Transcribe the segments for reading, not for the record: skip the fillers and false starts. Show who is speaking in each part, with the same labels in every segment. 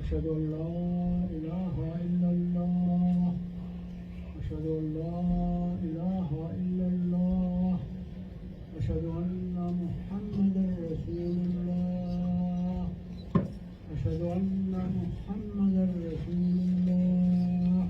Speaker 1: أشهد أن لا إله إلا الله أشهد أن لا إله إلا الله أشهد أن محمدا رسول الله أشهد أن محمدا رسول الله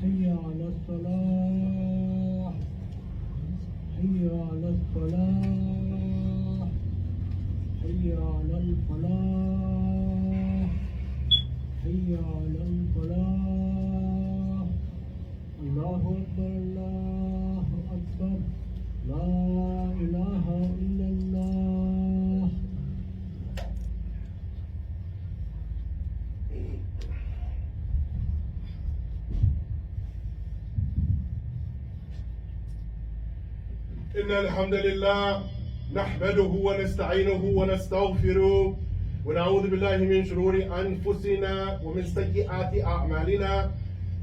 Speaker 1: حي على الصلاة حي على الصلاة حي على الفلاح حي على الفلاح الله أكبر الله أكبر لا إله إلا الله.
Speaker 2: إن الحمد لله نحمده ونستعينه ونستغفره ونعوذ بالله من شرور أنفسنا ومن سيئات أعمالنا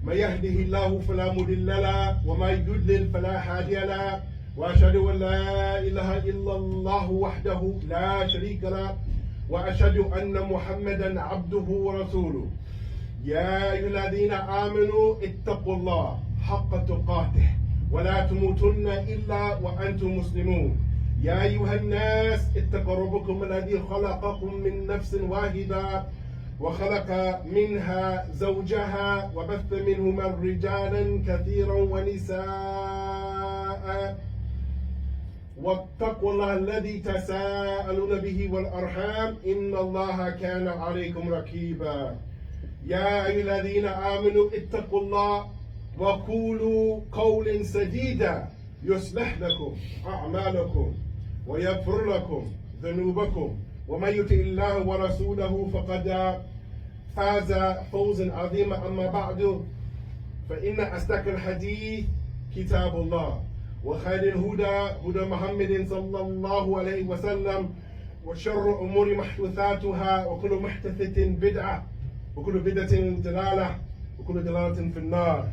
Speaker 2: من يهده الله فلا مضل له ومن يضلل فلا هادي له وأشهد أن لا إله إلا الله وحده لا شريك له وأشهد أن محمدا عبده ورسوله. يا أيها الذين آمنوا اتقوا الله حق تقاته ولا تموتن إلا وأنتم مسلمون. يا أيها الناس اتقوا ربكم الذي خلقكم من نفس واحدة وخلق منها زوجها وبث منهما رجالا كثيرا ونساء واتقوا الله الذي تساءلون به والأرحام إن الله كان عليكم رقيبا. يا أيها الذين آمنوا اتقوا الله وقولوا قولا سديدا يصلح لكم أعمالكم ويغفر لكم ذنوبكم ومن يطع الله ورسوله فقد فاز فوزا عظيما. أما بعد فإن أصدق الحديث كتاب الله وخير الهدى هدى محمد صلى الله عليه وسلم وشر الأمور محدثاتها وكل محدثة بدعة وكل بدعة ضلالة وكل ضلالة في النار.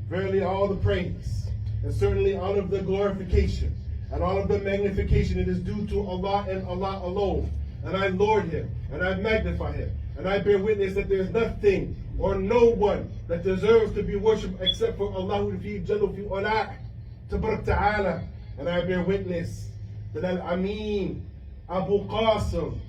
Speaker 2: Verily all the praise and certainly all of the glorification and all of the magnification it is due to Allah and Allah alone. And I lord Him and I magnify Him and I bear witness that there is nothing or no one that deserves to be worshipped except for Allah fi Jallu fi Ula Tabarak Ta'ala. And I bear witness that Al-Amin Abu Qasim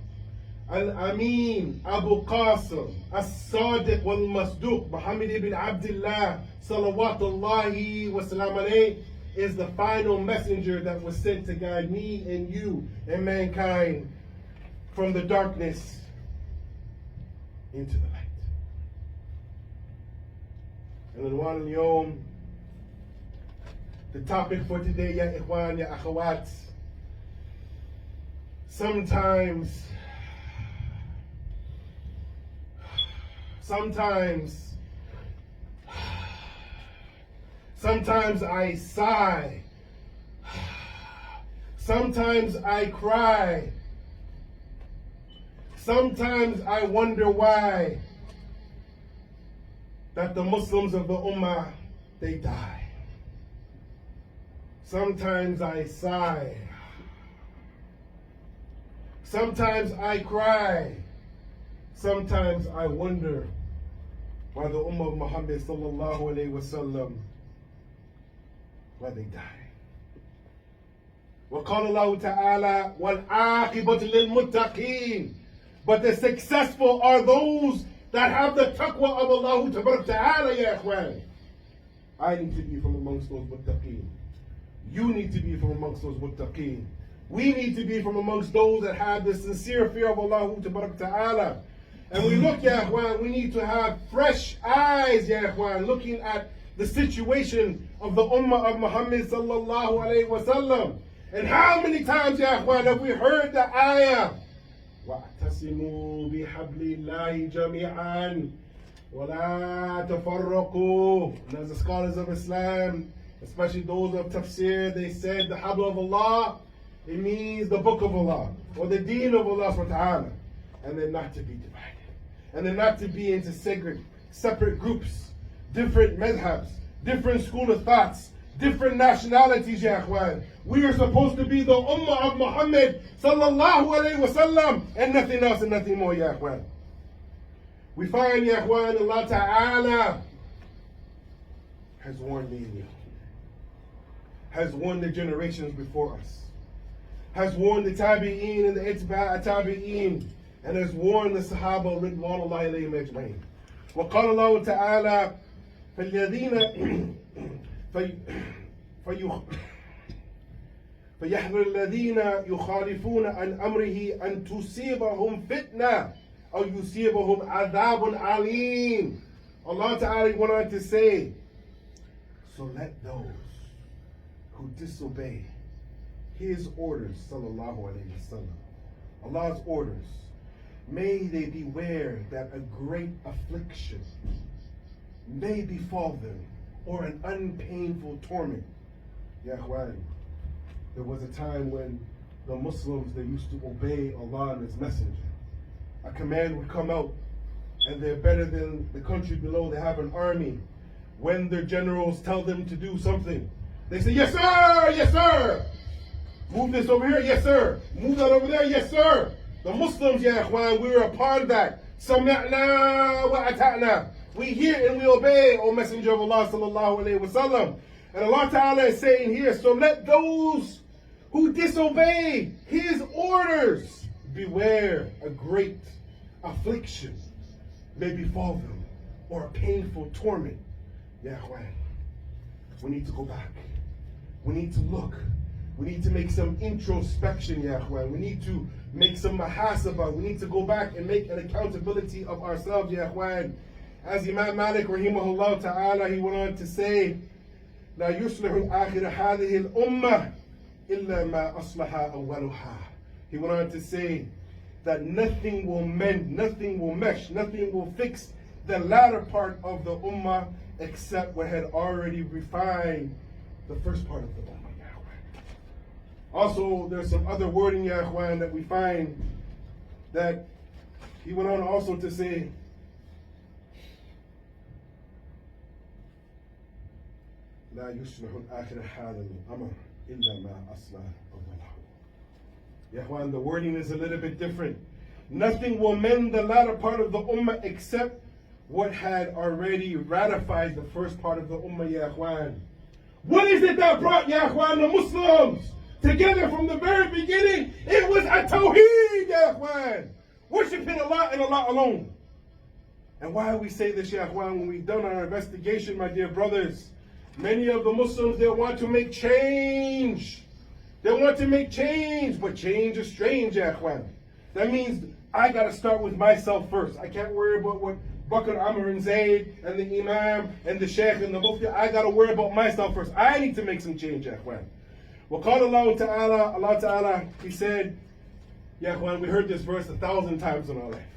Speaker 2: Al-Amin Abu Qasim As-Sadiq wal-Masduq Muhammad ibn Abdullah Salawatullahi wa salam alayhi is the final messenger that was sent to guide me and you and mankind from the darkness into the light. And in one yom, the topic for today, ya ikhwan, ya akhawat, sometimes I sigh, sometimes I cry, sometimes I wonder why that the Muslims of the Ummah, they die. Sometimes I sigh, sometimes I cry, sometimes I wonder why the Ummah of Muhammad sallallahu alayhi wa sallam, why they die. وقال الله تعالى والعاقبة للمتقين. But the successful are those that have the taqwa of Allah ta'ala, ya ikhwan. I need to be from amongst those muttaqeen. You need to be from amongst those muttaqeen. We need to be from amongst those that have the sincere fear of Allah ta'ala. And we look, ya ikhwan, we need to have fresh eyes, ya ikhwan, looking at the situation of the Ummah of Muhammad sallallahu alayhi wa sallam. And how many times, ya ikhwan, have we heard the ayah? وَاعْتَصِمُوا بِحَبْلِ اللَّهِ جَمِيعًا وَلَا تَفَرَّقُوا. And as the scholars of Islam, especially those of Tafsir, they said the Habl of Allah, it means the book of Allah, or the deen of Allah subhanahu wa ta'ala. And then not to be divided. And then not to be into separate groups, different madhabs, different school of thoughts, different nationalities, ya ikhwan. We are supposed to be the Ummah of Muhammad sallallahu alayhi wa sallam and nothing else and nothing more, ya ikhwan. We find, Ya Ikhwan, Allah Ta'ala has warned me and you, has warned the generations before us, has warned the Tabi'een and the Itba' Tabi'een, and has warned the Sahaba Ridwanullahi alayhim ajma'in. وقال الله تعالى فالذين فيحذر الذين يخالفون عن أمره أن تصيبهم فتنة أو يصيبهم عذاب عليم. Allah Ta'ala went on to say, so let those who disobey His orders, sallallahu alayhi wasallam, Allah's orders, may they beware that a great affliction may befall them, or an unpainful torment. Ya Ikhwan, there was a time when the Muslims, they used to obey Allah and His Messenger. A command would come out, and they're better than the country below. They have an army. When their generals tell them to do something, they say, yes sir, yes sir. Move this over here, yes sir. Move that over there, yes sir. The Muslims, Ya Ikhwan, we were a part of that. Sami'na wa ata'na. We hear and we obey, O Messenger of Allah sallallahu alayhi wa sallam. And Allah Ta'ala is saying here, so let those who disobey His orders beware a great affliction may befall them, or a painful torment. Ya Ikhwan, we need to go back. We need to look. We need to make some introspection, Ya Ikhwan. We need to make some muhasabah. We need to go back and make an accountability of ourselves, Ya Ikhwan. As Imam Malik rahimahullah ta'ala, he went on to say, لا يصلح آخر هذه الأمة إلا ما أصلح أولها. He went on to say that nothing will mend, nothing will mesh, nothing will fix the latter part of the ummah except what had already refined the first part of the ummah, Ya Ikhwan. Also, there's some other wording, Ya Ikhwan, that we find that he went on also to say, لا يصلح آخر هذا الأمر إلا ما أصلح أوله. Ya Ikhwan, the wording is a little bit different. Nothing will mend the latter part of the ummah except what had already ratified the first part of the ummah, Ya Ikhwan. What is it that brought, Ya Ikhwan, the Muslims together from the very beginning? It was a tawheed, Ya Ikhwan. Worshipping Allah and Allah alone. And why we say this, Ya Ikhwan, when we've done our investigation, my dear brothers, many of the Muslims, they want to make change. They want to make change, but change is strange, Ya Ikhwan. That means I got to start with myself first. I can't worry about what Bakr, Amr, and Zayd, and the Imam, and the Sheikh, and the Mufti. I got to worry about myself first. I need to make some change, Ya Ikhwan. وقال الله تعالى, Allah Ta'ala, He said, Ya Ikhwan, we heard this verse 1,000 times in our life.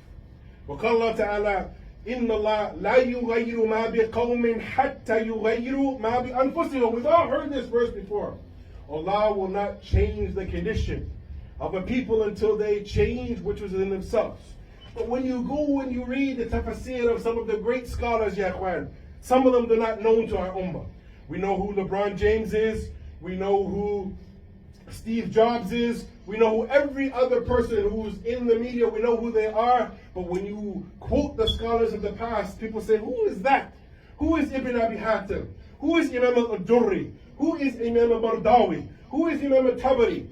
Speaker 2: وقال الله تعالى, إن الله لا يغير ما بقوم حتى يغيروا ما بأنفسهم. We've all heard this verse before. Allah will not change the condition of a people until they change which was in themselves. But when you go and you read the tafsir of some of the great scholars, Ya Ikhwan, some of them are not known to our ummah. We know who LeBron James is. We know who Steve Jobs is. We know who every other person who's in the media, we know who they are. But when you quote the scholars of the past, people say, who is that? Who is Ibn Abi Hatim? Who is Imam al-Durri? Who is Imam al-Mardawi? Who is Imam al-Tabari?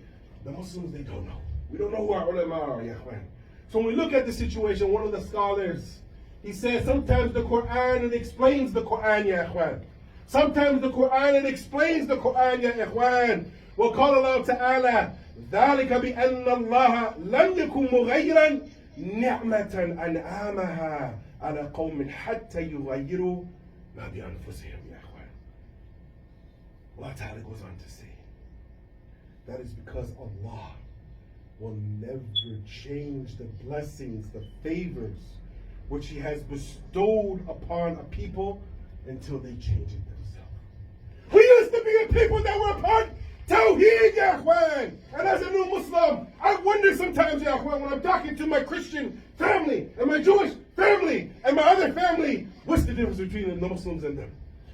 Speaker 2: The Muslims, they don't know. We don't know who our ulama are, Ya Ikhwan. So when we look at the situation, one of the scholars, he says sometimes the Quran, it explains the Quran, Ya Ikhwan. Sometimes the Quran, it explains the Quran, Ya Ikhwan. وقال الله تعالى ذلك بأن الله لم يكن مغيرا نعمة أنعمها على قوم حتى يغيروا ما بأنفسهم, يا إخوان. Allah Ta'ala goes on to say, that is because Allah will never change the blessings, the favors which He has bestowed upon a people until they change it themselves. We used to be a people that were apart. Tawheed, Ya Ikhwan. And as a new Muslim, I wonder sometimes, Ya Ikhwan, when I'm talking to my Christian family and my Jewish family and my other family, what's the difference between the Muslims and them?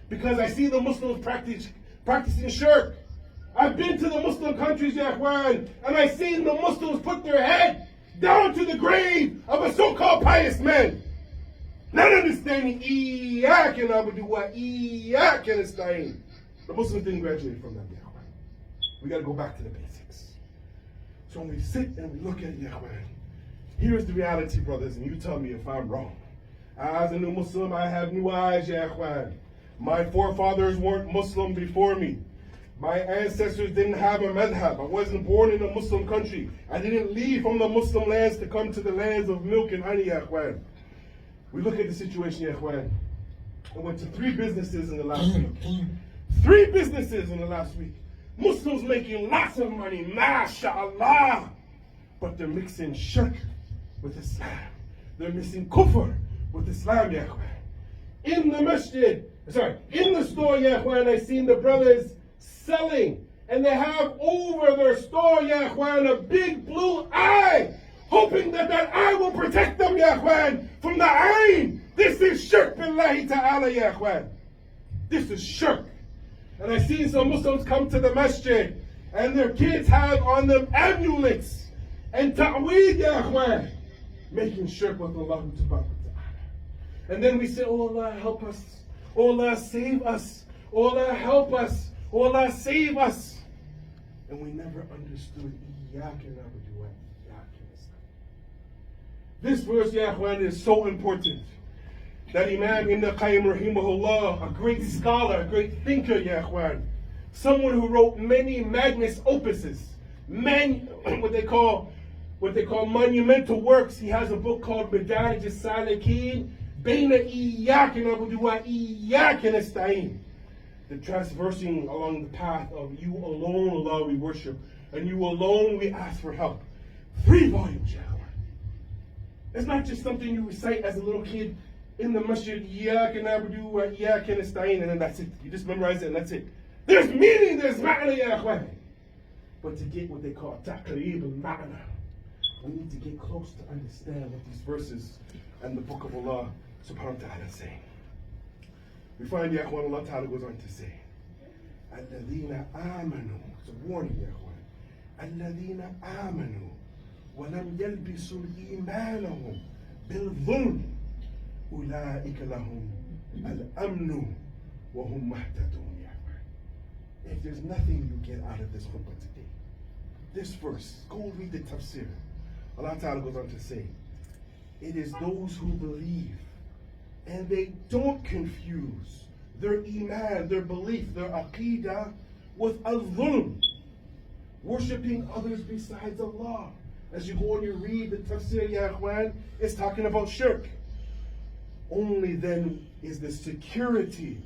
Speaker 2: Because I see the Muslims practicing shirk. I've been to the Muslim countries, Ya Ikhwan, and I've seen the Muslims put their head down to the grave of a so-called pious man. understanding إِيَّاكَ نَعْبُدُ وَإِيَّاكَ نَسْتَعِينُ. The Muslims didn't graduate from that, Yahweh. We got to go back to the basics. So when we sit and we look at Yahweh, here's the reality, brothers, and you tell me if I'm wrong. As a new Muslim, I have new eyes, Yahweh. My forefathers weren't Muslim before me. My ancestors didn't have a madhab. I wasn't born in a Muslim country. I didn't leave from the Muslim lands to come to the lands of milk and honey, Yahweh. We look at the situation, Yahweh. I went to 3 businesses in the last week. 3 businesses in the last week. Muslims making lots of money, mashallah. But they're mixing shirk with Islam. They're mixing kufr with Islam, Yahweh. In the store, Yahweh, and I seen the brothers selling, and they have over their store, Yahweh, a big blue eye, hoping that that eye will protect them, Yahweh, from the ayn. This is shirk billahi ta'ala, Yahweh. This is shirk. And I see some Muslims come to the masjid, and their kids have on them amulets and ta'weed, Yahweh, making shirk with Allah ta'ala. And then we say, oh Allah, help us. Oh Allah, save us. Oh Allah, help us. Oh Allah, save us. And we never understood this verse, Yahweh, is so important. That Imam Ibn Qayyim rahimahullah, a great scholar, a great thinker, Yahweh, someone who wrote many magnus opuses, what they call monumental works. He has a book called Madarij as-Salikin, Baina Iyyaka na'budu wa Iyyaka nasta'in. The transversing along the path of you alone, Allah, we worship, and you alone we ask for help. 3 volumes, Yahweh. It's not just something you recite as a little kid in the masjid, Iyyaka na'budu wa Iyyaka nasta'in, and then that's it. You just memorize it and that's it. There's meaning, there's ma'na, Yahweh. But to get what they call Die Khateeb Ibn Stanley, we need to get close to understand what these verses and the book of Allah subhanahu wa ta'ala say. We find Yahweh, Allah ta'ala goes on to say, الَّذِينَ آمَنُوا, it's a warning, Yahweh. الَّذِينَ آمَنُوا وَلَمْ يَلْبِسُوا إِيمَانَهُمْ بِالظُّلْمِ أُولَٰئِكَ لَهُمْ الْأَمْنُ وَهُمْ مُهْتَدُونَ. Yahweh, if there's nothing you get out of this khutbah today, this verse, go read the tafsir. Allah ta'ala goes on to say, it is those who believe and they don't confuse their iman, their belief, their aqidah with al-dhulm, worshipping others besides Allah. As you go and you read the tafsir, Yahweh, it's talking about shirk. Only then is the security,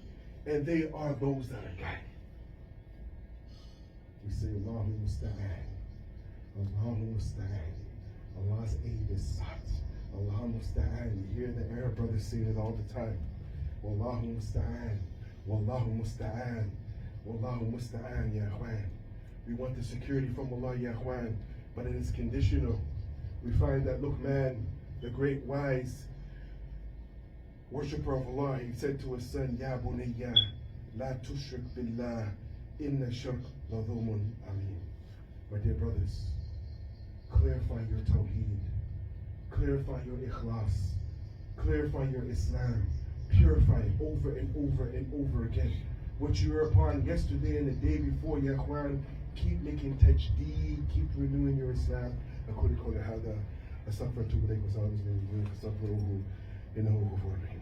Speaker 2: and they are those that are guided. We say, Allahu musta'an, Allahu musta'an. Allah's aid is sought. Allahu musta'an. You hear the Arab brothers saying it all the time. Wallahu musta'an. Wallahu musta'an. Wallahu musta'an, Yahweh. We want the security from Allah, Yahweh, but it is conditional. We find that Luqman, the great wise worshipper of Allah, he said to his son, Ya bunayya, la tushrik billah, inna shirk la dhulmun alim. My dear brothers, clarify your tawheed, clarify your ikhlas, clarify your Islam, purify it over and over and over again. What you were upon yesterday and the day before, Yahweh, keep making tajdeed, keep renewing your Islam. أقول قولي هذا أستغفر وأتوب إليك وأستغفر الله فاستغفروه إنه هو الغفور الرحيم.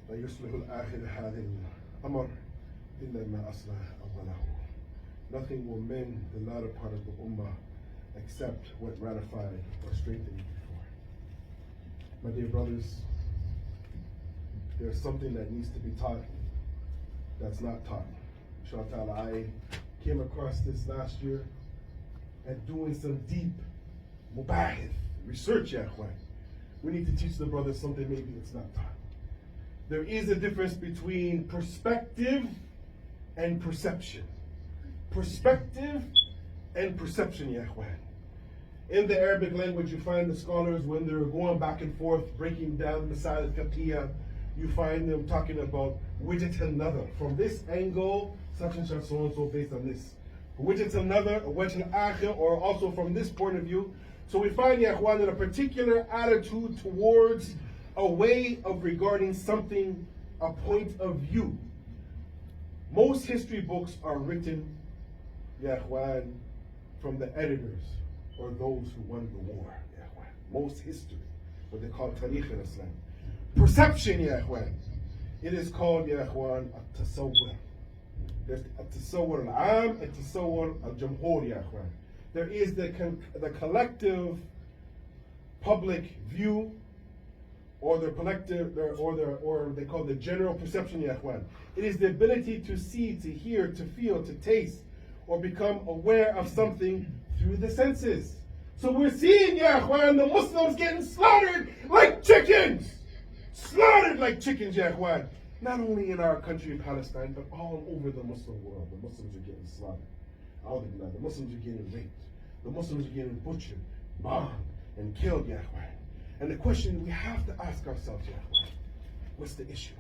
Speaker 2: لا يصلح الآخر هذا الأمر إلا ما أصلح أوله. Nothing will mend the latter part of the ummah except what ratified or strengthened before. My dear brothers, there's something that needs to be taught that's not taught. Inshallah, I came across this last year and doing some deep mubahith, research, Yahweh. We need to teach the brothers something maybe it's not taught. There is a difference between perspective and perception. Perspective and perception, Yahweh. In the Arabic language, you find the scholars, when they're going back and forth, breaking down the Masal al-Fiqhiyya, you find them talking about widget another. From this angle, such and such, so and so, based on this. Widget another, a wajh al-akhir, or also from this point of view. So we find, ya ikhwan, that a particular attitude towards a way of regarding something, a point of view. Most history books are written, ya ikhwan, from the editors or those who won the war, ya ikhwan. Most history, what they call tarikh in Islam. Perception, ya ikhwan. It is called, ya ikhwan, at-tasawwur. There's at-tasawwur al-am, at-tasawwur al-jamhur, ya ikhwan. There is the collective public view, or the collective, or they call the general perception, ya ikhwan. It is the ability to see, to hear, to feel, to taste, or become aware of something through the senses. So we're seeing, ya ikhwan, the Muslims getting slaughtered like chickens. Slaughtered like chickens, ya ikhwan. Not only in our country, Palestine, but all over the Muslim world. The Muslims are getting slaughtered. The Muslims are getting raped. The Muslims are getting butchered, bombed, and killed, ya ikhwan. And the question we have to ask ourselves, ya ikhwan, what's the issue?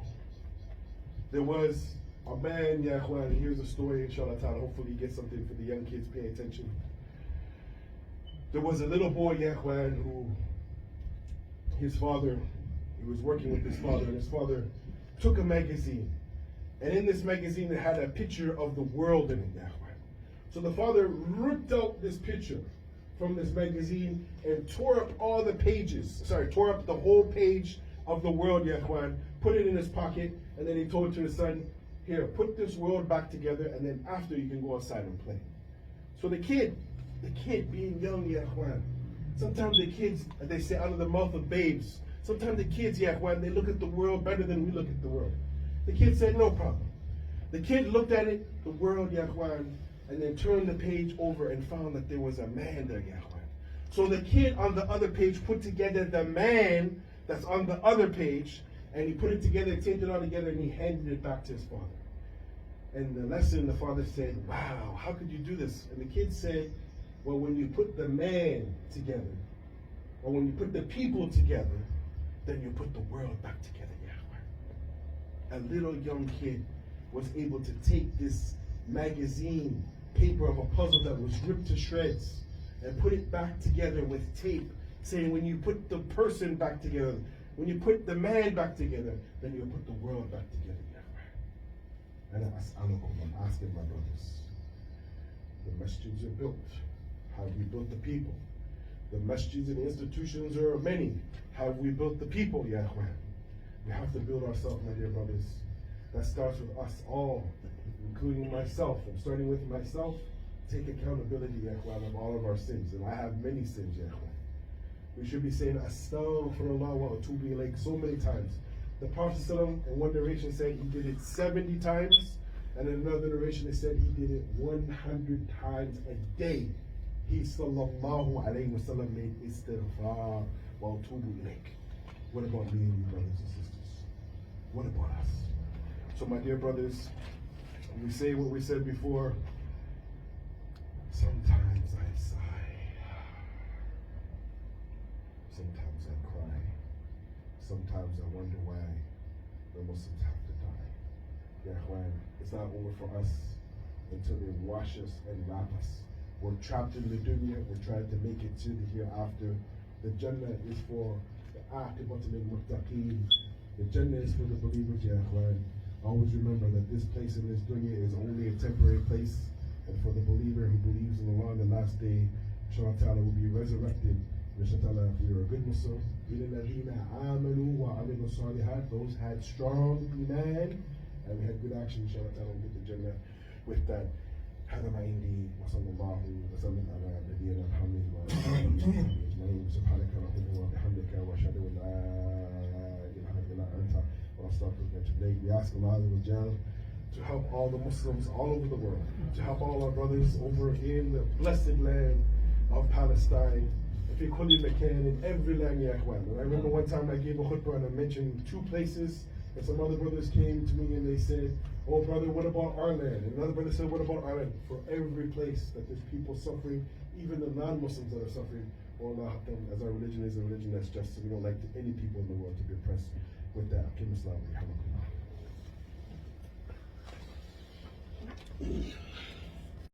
Speaker 2: There was a man, ya ikhwan, here's a story, inshallah ta'ala, hopefully you get something for the young kids, pay attention. There was a little boy, ya ikhwan, who his father, he was working with his father, and his father took a magazine. And in this magazine, it had a picture of the world in it, ya ikhwan. So the father ripped out this picture from this magazine and tore up all the pages, tore up the whole page of the world, ya ikhwan, put it in his pocket, and then he told to his son, here, put this world back together, and then after you can go outside and play. So the kid being young, ya ikhwan, sometimes the kids, they say out of the mouth of babes, sometimes the kids, ya ikhwan, they look at the world better than we look at the world. The kid said, no problem. The kid looked at it, the world, ya ikhwan, and then turned the page over and found that there was a man there, ya ikhwan. So the kid on the other page put together the man that's on the other page, and he put it together, taped it all together, and he handed it back to his father. And the lesson, the father said, wow, how could you do this? And the kid said, well, when you put the man together, or when you put the people together, then you put the world back together, ya ikhwan. A little young kid was able to take this magazine paper of a puzzle that was ripped to shreds and put it back together with tape, saying when you put the person back together, when you put the man back together, then you put the world back together. And I'm asking my brothers, the masjids are built. Have we built the people? The masjids and institutions are many. Have we built the people, ya ikhwan? We have to build ourselves, my dear brothers. That starts with us all, including myself. I'm starting with myself. Take accountability, ya ikhwan, of all of our sins. And I have many sins, ya ikhwan. We should be saying astaghfirullah wa atubu ilayk so many times. The Prophet ﷺ, in one narration said he did it 70 times, and in another narration it said he did it 100 times a day. He sallallahu alayhi wa sallam made istighfar wa atubu ilayk. What about me and you, brothers and sisters? What about us? So my dear brothers, we say what we said before, sometimes I sigh, sometimes I cry, sometimes I wonder why the Muslims have to die. Ya ikhwan, it's not over for us until they wash us and wrap us. We're trapped in the dunya, we're trying to make it to the hereafter. The Jannah is for the aqibat al-muttaqeen. The Jannah is for the believers, ya ikhwan. Always remember that this place in this dunya is only a temporary place, and for the believer who believes in Allah on the last day, inshallah ta'ala will be resurrected. Inshallah, if we are a good Muslim, those had strong iman, and we had good action, inshallah ta'ala, we'll get the Jannah with that. هذا ما عندي وصلى الله وسلم على نبينا محمد وعلى آله وصحبه أجمعين سبحانك اللهم وبحمدك وأشهد أن لا إله إلا أنت وأستغفرك وأتوب إليك. We ask Allah to help all the Muslims all over the world, to help all our brothers over in the blessed land of Palestine, if you in every land, ya ikhwan. And I remember one time I gave a khutbah and I mentioned 2 places, and some other brothers came to me and they said, oh brother, what about our land? And another brother said, what about our land? For every place that there's people suffering, even the non-Muslims that are suffering. Oh Allah, help them, as our religion is a religion that's just, so we don't like any people in the world to be oppressed with that. Akim Islam,